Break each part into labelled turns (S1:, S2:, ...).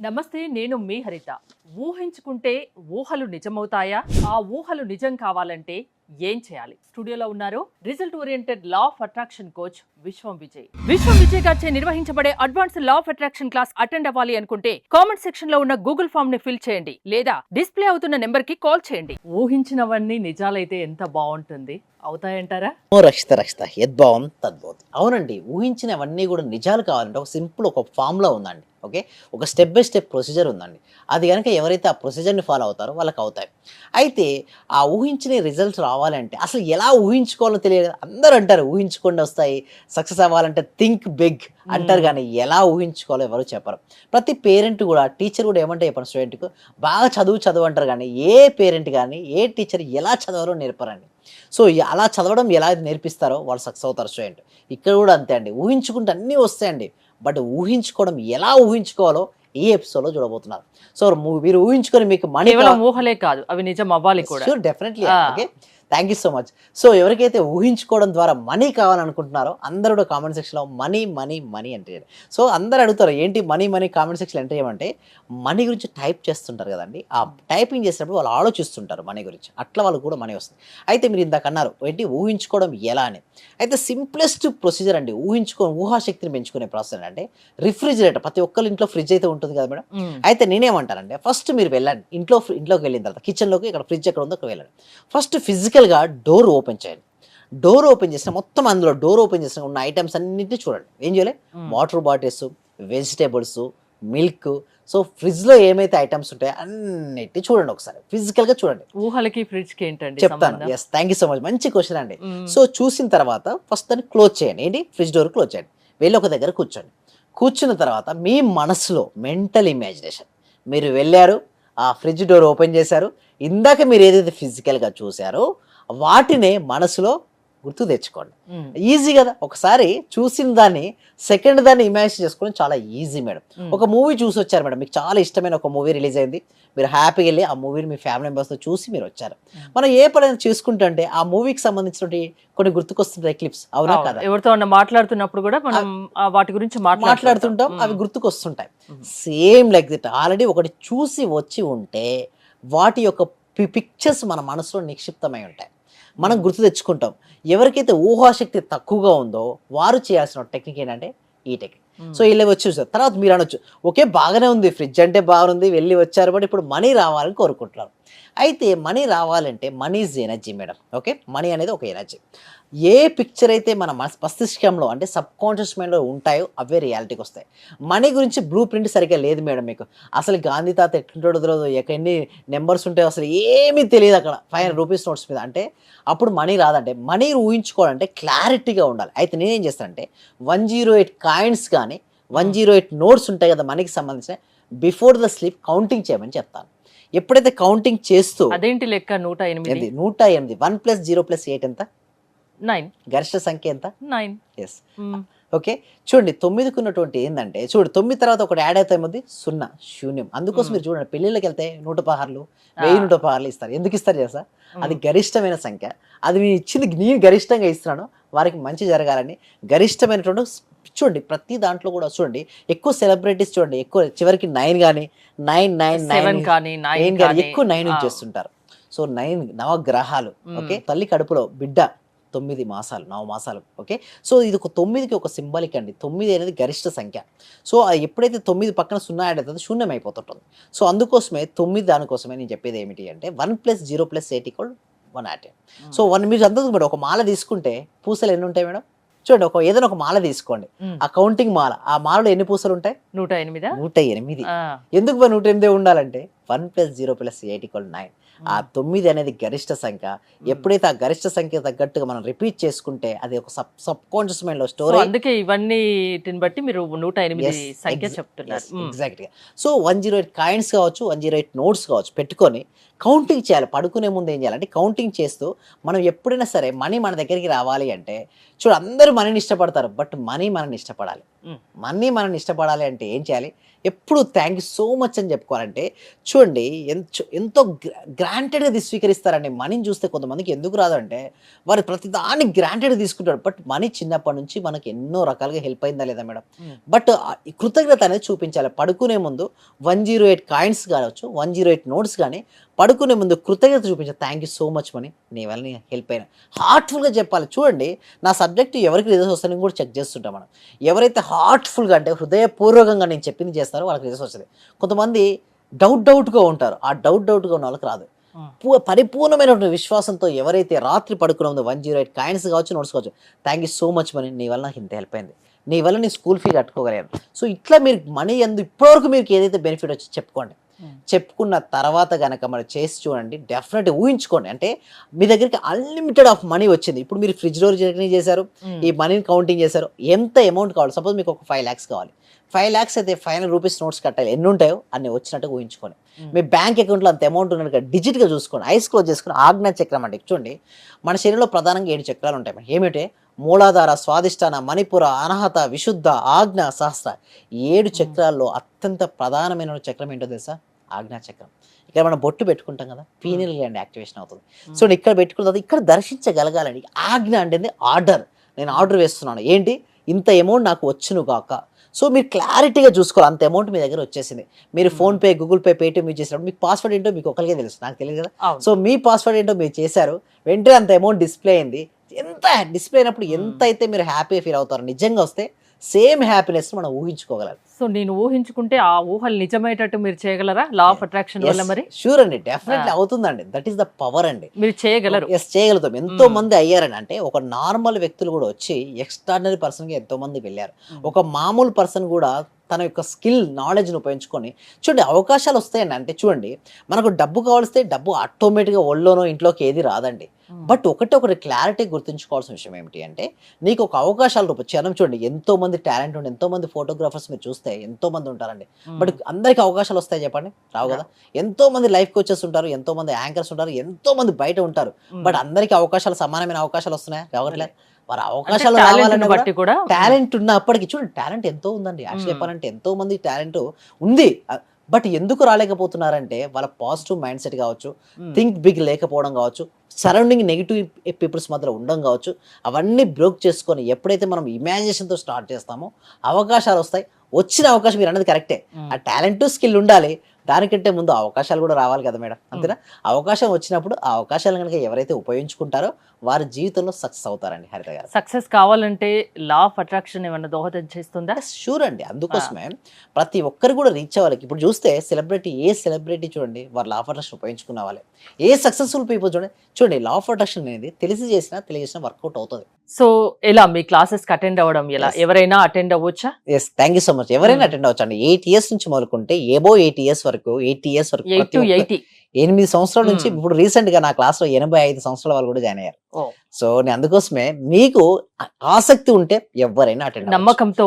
S1: నమస్తే, నేను మీ హరిత. ఊహించుకుంటే ఊహలు నిజమవుతాయా? ఆ ఊహలు నిజం కావాలంటే ఏం చేయాలి? స్టూడియోలో ఉన్నారు result oriented law of attraction coach విశ్వం విజయ్. విశ్వం విజయ్ గారిచే నిర్వహించబడే advance law of attraction class attend అవ్వాలి అనుకుంటే కామెంట్ సెక్షన్ లో ఉన్న గూగుల్ ఫామ్ ని ఫిల్ చేయండి, లేదా డిస్ప్లే అవుతున్న నెంబర్ కి కాల్ చేయండి. ఊహించినవన్నీ నిజాలైతే ఎంత బాగుంటుంది, అవుతాయంటారా?
S2: రక్షిత రక్షిత యద్భావం తద్భవతి. అవునండి, ఊహించినవన్నీ కూడా నిజాలు కావాలంటే ఒక సింపుల్ ఒక ఫామ్లో ఉందండి. ఓకే, ఒక స్టెప్ బై స్టెప్ ప్రొసీజర్ ఉందండి. అది కనుక ఎవరైతే ఆ ప్రొసీజర్ని ఫాలో అవుతారో వాళ్ళకి అవుతాయి. అయితే ఆ ఊహించిన రిజల్ట్స్ రావాలంటే అసలు ఎలా ఊహించుకోవాలో తెలియదు. అందరూ అంటారు ఊహించుకొని వస్తాయి, సక్సెస్ అవ్వాలంటే థింక్ బిగ్ అంటారు, కానీ ఎలా ఊహించుకోవాలో ఎవరు చెప్పరు. ప్రతి పేరెంట్ కూడా, టీచర్ కూడా ఏమంటే చెప్పండి, స్టూడెంట్కు బాగా చదువు అంటారు, కానీ ఏ పేరెంట్ కానీ ఏ టీచర్ ఎలా చదవాలో నేర్పరండి. సో అలా చదవడం ఎలా అయితే నేర్పిస్తారో వాళ్ళు సక్సెస్ అవుతారు స్టూడెంట్. ఇక్కడ కూడా అంతే అండి, ఊహించుకుంటే అన్నీ వస్తాయండి. బట్ ఊహించుకోవడం ఎలా ఊహించుకోవాలో ఈ ఎపిసోడ్లో చూడబోతున్నారు. సో మీరు ఊహించుకొని మీకు మనీ
S1: ఊహలే కాదు, అవి నిజం అవ్వాలి కూడా.
S2: Sure, definitely. Okay, thank you so much. So ఎవరికైతే ఊహించుకోవడం ద్వారా మనీ కావాలనుకుంటున్నారో అందరూ కూడా కామెంట్ సెక్షన్లో మనీ మనీ మనీ అంటే. సో అందరూ అడుగుతారు ఏంటి మనీ మనీ కామెంట్ సెక్షన్ అంటే ఏమంటే మనీ గురించి టైప్ చేస్తుంటారు కదండి. ఆ టైపింగ్ చేసినప్పుడు వాళ్ళు ఆలోచిస్తుంటారు మనీ గురించి, అట్లా వాళ్ళకు కూడా మనీ వస్తుంది. అయితే మీరు ఇందాక అన్నారు ఏంటి ఊహించుకోవడం ఎలా అని. అయితే సింప్లెస్ట్ ప్రొసీజర్ అండి ఊహాశక్తిని పెంచుకునే ప్రాసెస్ అంటే రిఫ్రిజిరేటర్. ప్రతి ఒక్కరి ఇంట్లో ఫ్రిడ్జ్ అయితే ఉంటుంది కదా మేడం. అయితే నేనేమంటానంటే ఫస్ట్ మీరు వెళ్ళండి, ఇంట్లోకి వెళ్ళిన తర్వాత కిచెన్లోకి, ఇక్కడ ఫ్రిడ్జ్ ఎక్కడ ఉందో అక్కడ వెళ్ళండి. ఫస్ట్ ఫిజికల్గా డోర్ ఓపెన్ చేయండి. డోర్ ఓపెన్ చేసిన మొత్తం అందులో డోర్ ఓపెన్ చేసిన ఉన్న ఐటమ్స్ అన్నింటినీ చూడండి. ఏం చేయాలి, water bottles, vegetables, milk. So ఫ్రిడ్జ్లో ఏమైతే ఐటమ్స్ ఉంటాయో అన్నిటి చూడండి, ఒకసారి ఫిజికల్గా చూడండి.
S1: ఊహలకి ఫ్రిడ్జ్కి ఏంటండి
S2: చెప్తాను. Yes, thank you so much, మంచి క్వశ్చన్ అండి. సో చూసిన తర్వాత ఫస్ట్ దాన్ని క్లోజ్ చేయండి. ఏంటి, ఫ్రిడ్జ్ డోర్ క్లోజ్ చేయండి. వెళ్ళి ఒక దగ్గర కూర్చోండి. కూర్చున్న తర్వాత మీ మనసులో మెంటల్ ఇమాజినేషన్, మీరు వెళ్ళారు, ఆ ఫ్రిడ్జ్ డోర్ ఓపెన్ చేశారు, ఇందాక మీరు ఏదైతే ఫిజికల్గా చూసారో వాటినే మనసులో గుర్తు తెచ్చుకోండి. ఈజీ కదా, ఒకసారి చూసిన దాన్ని సెకండ్ దాన్ని ఇమాజిన్ చేసుకోవడం చాలా ఈజీ మేడం. ఒక మూవీ చూసి వచ్చారు మేడం, మీకు చాలా ఇష్టమైన ఒక మూవీ రిలీజ్ అయింది, మీరు హ్యాపీగా వెళ్ళి ఆ మూవీని మీ ఫ్యామిలీ మెంబర్స్తో చూసి మీరు వచ్చారు. మనం ఏ పని చూసుకుంటే ఆ మూవీకి సంబంధించినటువంటి కొన్ని గుర్తుకొస్తుంటాయి క్లిప్స్, అవునా కదా?
S1: ఎవరితో మాట్లాడుతున్నప్పుడు కూడా మనం వాటి గురించి
S2: మాట్లాడుతుంటాం, అవి గుర్తుకొస్తుంటాయి. సేమ్ లైక్ దిట్, ఆల్రెడీ ఒకటి చూసి వచ్చి ఉంటే వాటి యొక్క పిక్చర్స్ మన మనసులో నిక్షిప్తమై ఉంటాయి, మనం గుర్తు తెచ్చుకుంటాం. ఎవరికైతే ఊహాశక్తి తక్కువగా ఉందో వారు చేయాల్సిన టెక్నిక్ ఏంటంటే ఈ టెక్నిక్. సో ఇలా వచ్చి చూసారు తర్వాత మీరు అనొచ్చు, ఓకే బాగానే ఉంది, ఫ్రిడ్జ్ అంటే బాగుంది, వెళ్ళి వచ్చారు, బట్ ఇప్పుడు మనీ రావాలని కోరుకుంటున్నారు. అయితే మనీ రావాలంటే money is energy madam. Okay, money అనేది ఒక ఎనర్జీ. ఏ పిక్చర్ అయితే మన మస్తిష్కంలో అంటే సబ్ కాన్షియస్ మైండ్లో ఉంటాయో అవే రియాలిటీకి వస్తాయి. మనీ గురించి బ్లూ ప్రింట్ సరిగ్గా లేదు మేడం మీకు. అసలు గాంధీ తాత ఎట్లుంటాడో తెలియదు, ఎన్ని నెంబర్స్ ఉంటాయో అసలు ఏమీ తెలియదు అక్కడ 500 రూపీస్ నోట్స్ మీద. అంటే అప్పుడు మనీ రాదంటే, మనీ ఊహించుకోవాలంటే క్లారిటీగా ఉండాలి. అయితే నేనేం చేస్తానంటే 108 కాయిన్స్ కానీ 108 నోట్స్ ఉంటాయి కదా మనీకి సంబంధించిన, బిఫోర్ ద స్లీప్ కౌంటింగ్ చేయమని చెప్తాను. ఎప్పుడైతే కౌంటింగ్ చేస్తూ,
S1: అదేంటి లెక్క 108
S2: 1 + 0 + 8 ఎంత?
S1: 9.
S2: గరిష్ట సంఖ్య ఎంత?
S1: 9.
S2: ఎస్. ఓకే, చూడండి 9కు ఉన్నటువంటి ఏంటంటే, చూడు 9 తర్వాత ఒకటి యాడ్ అవుతాయి, 0 శూన్యం. అందుకోసం మీరు చూడండి, పెళ్ళిళ్ళకి వెళ్తే 100 100 ఇస్తారు. ఎందుకు ఇస్తారు చేస్తా, అది గరిష్టమైన సంఖ్య. అది నేను ఇచ్చింది, నేను గరిష్టంగా ఇస్తున్నాను, వారికి మంచి జరగాలని గరిష్టమైనటువంటి. చూడండి ప్రతి దాంట్లో కూడా చూడండి, ఎక్కువ సెలబ్రిటీస్ చూడండి, ఎక్కువ చివరికి 9 కానీ 9 కానీ ఎక్కువ 9 యూజ్ చేస్తుంటారు. సో 9 నవగ్రహాలు. ఓకే, తల్లి కడుపులో బిడ్డ 9 మాసాలు, 9 మాసాలు. ఓకే, సో ఇది ఒక 9కి ఒక సింబాలిక్ అండి. 9 అనేది గరిష్ట సంఖ్య. సో ఎప్పుడైతే 9 పక్కన 0 యాడ్ అవుతుందో శూన్యం అయిపోతుంటుంది. సో అందుకోసమే 9, దానికోసమే నేను చెప్పేది ఏమిటి అంటే 1 + 0 + 8 = 108. సో 1 మీరు అందరూ మేడం, ఒక మాల తీసుకుంటే పూసలు ఎన్ని ఉంటాయి మేడం? చూడండి, ఏదైనా ఒక మాల తీసుకోండి, ఆ కౌంటింగ్ మాల, ఆ మాలలో ఎన్ని పూసలు ఉంటాయి? 108. ఎందుకు 108 ఉండాలంటే 1 + 0 + 8 = 9. ఆ 9 అనేది గరిష్ట సంఖ్య. ఎప్పుడైతే ఆ గరిష్ట సంఖ్య తగ్గట్టుగా మనం రిపీట్ చేసుకుంటే అది ఒక సబ్ కాన్షియస్ మైండ్ లో స్టోర్.
S1: అందుకే ఇవన్నీ బట్టి మీరు 108 సంఖ్య చెప్తున్నారు.
S2: ఎగ్జాక్ట్గా. సో 108 కాయిన్స్ కావచ్చు, 108 నోట్స్ కావచ్చు పెట్టుకొని కౌంటింగ్ చేయాలి. పడుకునే ముందు ఏం చేయాలంటే కౌంటింగ్ చేస్తూ, మనం ఎప్పుడైనా సరే మనీ మన దగ్గరికి రావాలి అంటే, చూడు అందరూ మనీని ఇష్టపడతారు, బట్ మనీ మనని ఇష్టపడాలి.
S1: ఉమ్,
S2: మనీ మనల్ని ఇష్టపడాలి అంటే ఏం చేయాలి? ఎప్పుడు థ్యాంక్ యూ సో మచ్ అని చెప్పుకోవాలంటే చూడండి ఎంతో గ్రాంటెడ్‌గా స్వీకరిస్తారండి. మనీని చూస్తే కొంతమందికి ఎందుకు రాదంటే వారు ప్రతిదాన్ని గ్రాంటెడ్‌గా తీసుకుంటారు. బట్ మనీ చిన్నప్పటి నుంచి మనకి ఎన్నో రకాలుగా హెల్ప్ అయిందా లేదా మేడం?
S1: ఉమ్,
S2: బట్ ఈ కృతజ్ఞత అనేది చూపించాలి. పడుకునే ముందు 108 కాయిన్స్ కావచ్చు, 108 నోట్స్ గాని పడుకునే ముందు కృతజ్ఞత చూపించాలి. Thank you so much money. నీ వల్ల నేను హెల్ప్ అయినా. హార్ట్‌ఫుల్‌గా చెప్పాలి. చూడండి నా సబ్జెక్ట్ ఎవరికి రిజల్ట్స్ వస్తాయని కూడా చెక్ చేస్తుంటాం మనం. ఎవరైతే హార్ట్‌ఫుల్‌గా అంటే హృదయపూర్వకంగా నేను చెప్పింది చేస్తారో వాళ్ళకి రిజల్ట్స్ వస్తది. కొంతమంది డౌట్‌గా ఉంటారు. ఆ డౌట్‌గా ఉన్న వాళ్ళకి రాదు.
S1: ఉమ్,
S2: పరిపూర్ణమైనటువంటి విశ్వాసంతో ఎవరైతే రాత్రి పడుకునే ముందు 108 కాయిన్స్ కావచ్చు, నోట్స్ కావచ్చు. Thank you so much money. నీ వల్ల నాకు ఇంత హెల్ప్ అయింది. నీ వల్ల నేను స్కూల్ ఫీ కట్టుకోగలిగాను. సో ఇట్లా మీరు మనీ ఇప్పటివరకు మీకు ఏదైతే బెనిఫిట్ వచ్చి చెప్పుకోండి.
S1: ఉమ్,
S2: చెప్పుకున్న తర్వాత గనక మరి చేసి చూడండి. డెఫినెట్‌గా ఊహించుకోండి. అంటే మీ దగ్గరికి అన్‌లిమిటెడ్ ఆఫ్ మనీ వచ్చింది. ఇప్పుడు మీరు ఫ్రిడ్జ్‌లో జర్నీ చేశారు.
S1: ఉమ్,
S2: ఈ మనీని కౌంటింగ్ చేశారు. ఎంత అమౌంట్ కావాలి? సపోజ్ మీకు ఒక 5 లాక్స్ కావాలి. 5 లాక్స్ అయితే ₹500 నోట్స్ కట్టాలి. ఎన్ని ఉంటాయో అన్ని వచ్చినట్టుగా ఊహించుకోండి.
S1: ఉమ్,
S2: మీ బ్యాంక్ అకౌంట్‌లో అంత అమౌంట్ ఉన్నట్టుగా డిజిట్‌గా చూసుకోండి. ఐస్ క్లోజ్ చేసుకొని ఆజ్ఞా చక్రం అంటే చూడండి. మన శరీరంలో ప్రధానంగా 7 చక్రాలు ఉంటాయి. ఏమిటి? మూలాధార, స్వాదిష్టాన, మణిపుర, అనాహత, విశుద్ధ, ఆజ్ఞ, సహస్ర. 7 చక్రాల్లో అత్యంత ప్రధానమైన చక్రం ఏంటో తెలుసా? ఆజ్ఞా చక్రం. ఇక్కడ మనం బొట్టు పెట్టుకుంటాం కదా, పీనియల్ గ్లాండ్ యాక్టివేషన్ అవుతుంది. సో ఇక్కడ పెట్టుకున్న తర్వాత ఇక్కడ దర్శించగలగాలండి. ఆజ్ఞ అంటే ఆర్డర్. నేను ఆర్డర్ వేస్తున్నాను. ఏంటి? ఇంత అమౌంట్ నాకు వచ్చును గాక. సో మీరు క్లారిటీగా చూసుకోవాలి. అంత అమౌంట్ మీ దగ్గర వచ్చేసింది. మీరు PhonePe, Google pay, Paytm use చేసినప్పుడు మీకు పాస్వర్డ్ ఏంటో మీకు ఒక్కరికే తెలుసు. నాకు తెలియదు కదా.
S1: అవును.
S2: సో మీ పాస్వర్డ్ ఏంటో మీరు చేశారు. వెంటనే అంత అమౌంట్ డిస్ప్లే అయింది. ఎంత డిస్ప్లే అయినప్పుడు ఎంత అయితే మీరు హ్యాపీగా ఫీల్ అవుతారో నిజంగా వస్తే సేమ్ హ్యాపీనెస్ మనం ఊహించుకోగలం.
S1: సో నేను ఊహించుకుంటే ఆ ఊహలు నిజమయ్యేటట్టు మీరు చేయగలరా లా ఆఫ్ అట్రాక్షన్ వల్ల? మరి
S2: షూర్ అండి, డెఫినెట్లీ అవుతుందండి. దట్ ఈస్ ద పవర్ అండి.
S1: మీరు చేయగలరు.
S2: ఎస్, చేయగలుగుతాం. ఎంతో మంది అయ్యారని అంటే ఒక నార్మల్ వ్యక్తులు కూడా వచ్చి ఎక్స్ట్రాడినరీ పర్సన్గా ఎంతో మంది వెళ్ళారు. ఒక మామూలు పర్సన్ కూడా తన యొక్క స్కిల్ నాలెడ్జ్ని ఉపయోగించుకొని చూడండి అవకాశాలు వస్తాయండి. అంటే చూడండి మనకు డబ్బు కావాల్స్తే డబ్బు ఆటోమేటిక్గా ఒళ్ళోనో ఇంట్లోకి ఏది రాదండి. బట్ ఒకటి క్లారిటీ గుర్తుంచుకోవాల్సిన విషయం ఏమిటి అంటే నీకు ఒక అవకాశాల రూపం చూడండి. ఎంతో మంది టాలెంట్ ఉండి ఎంతో మంది ఫోటోగ్రాఫర్స్ మీరు చూస్తే ఎంతో మంది ఉంటారండి. బట్ అందరికి అవకాశాలు వస్తాయి చెప్పండి? రావు కదా. ఎంతో మంది లైఫ్ కోచెస్ ఉంటారు, ఎంతో మంది యాంకర్స్ ఉంటారు, ఎంతో మంది బయట ఉంటారు. బట్ అందరికి అవకాశాలు సమానమైన అవకాశాలు వస్తున్నాయా? రావట్లేదు. వారి అవకాశాలు రావాలన్నా
S1: బట్టి కూడా
S2: టాలెంట్ ఉన్నప్పటికీ చూడండి టాలెంట్ ఎంతో ఉందండి. యాక్చువల్ చెప్పాలంటే ఎంతో మంది టాలెంట్ ఉంది. బట్ ఎందుకు రాలేకపోతున్నారంటే వాళ్ళ పాజిటివ్ మైండ్ సెట్ కావచ్చు, థింక్ బిగ్ లేకపోవడం కావచ్చు, సరౌండింగ్ నెగిటివ్ పీపుల్స్ మధ్యలో ఉండడం కావచ్చు. అవన్నీ బ్రేక్ చేసుకొని ఎప్పుడైతే మనం ఇమాజినేషన్తో స్టార్ట్ చేస్తామో అవకాశాలు వస్తాయి. వచ్చిన అవకాశం మీరు అన్నది కరెక్టే. ఆ టాలెంట్ స్కిల్ ఉండాలి. దానికంటే ముందు అవకాశాలు కూడా రావాలి కదా మేడం, అంతేనా? అవకాశం వచ్చినప్పుడు ఆ అవకాశాలు కనుక ఎవరైతే ఉపయోగించుకుంటారో వారి జీవితంలో సక్సెస్ అవుతారండి. హరిత గారు,
S1: సక్సెస్ కావాలంటే లా ఆఫ్ అట్రాక్షన్ ఏమన్నా దోహదం చేస్తుందా?
S2: షూర్ అండి. అందుకోసమే ప్రతి ఒక్కరు కూడా రీచ్ అవ్వాలి. ఇప్పుడు చూస్తే ఏ సెలబ్రిటీ చూడండి వారు లా ఆఫ్ అట్రాక్షన్ ఉపయోగించుకున్న వాళ్ళే. ఏ సక్సెస్ఫుల్ పీపుల్ చూడండి లా ఆఫ్ అట్రాక్షన్ అనేది తెలియజేసినా వర్కౌట్ అవుతుంది.
S1: సో ఎలా మీ క్లాసెస్ అటెండ్ అవ్వడం ఎలా? ఎవరైనా అటెండ్ అవ్వచ్చా?
S2: Yes, thank you so much. ఎవరైనా అటెండ్ అవ్వచ్చు అండి. 8 years నుంచి మొదలుకుంటే ఎబో 8 years వరకు
S1: 8 to 80
S2: 8 సంవత్సరాల నుంచి ఇప్పుడు రీసెంట్ గా నా క్లాస్ లో 85 సంవత్సరాల వాళ్ళు కూడా జాయిన్ అయ్యారు. సో నేను అందుకోసమే మీకు ఆసక్తి ఉంటే ఎవరైనా అటెండ్
S1: నమ్మకంతో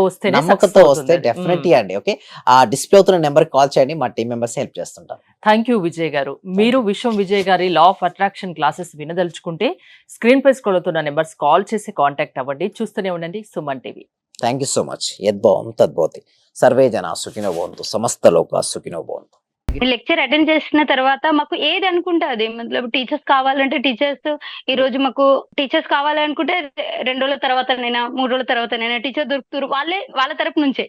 S1: వస్తే
S2: డెఫినెట్లీ అండి. ఓకే, ఆ డిస్ప్లే అవుతున్న నెంబర్ కాల్ చేయండి. మా టీం మెంబర్స్ హెల్ప్ చేస్తుంటారు.
S1: థ్యాంక్ యూ విజయ్ గారు. మీరు విశ్వం విజయ్ గారి లా ఆఫ్ అట్రాక్షన్ క్లాసెస్ వినదలుచుకుంటే స్క్రీన్ పై స్క్రోల్ అవుతున్న నెంబర్స్ కాల్ చేసి కాంటాక్ట్ అవ్వండి. చూస్తూనే ఉండండి Suman TV.
S2: Thank you so much. యద్భవం తద్భవతి. సర్వే జనా సుఖినో భవంతు, సమస్త లోకా సుఖినో భవంతు.
S3: లెక్చర్ అటెండ్ చేసిన తర్వాత మాకు ఏది అనుకుంటే అది మతలబ్ టీచర్స్ కావాలంటే టీచర్స్ ఈ రోజు మాకు టీచర్స్ కావాలనుకుంటే 2 రోజుల తర్వాతనైనా 3 రోజుల తర్వాతనైనా టీచర్ దొరుకుతారు వాళ్ళ తరపు నుంచే.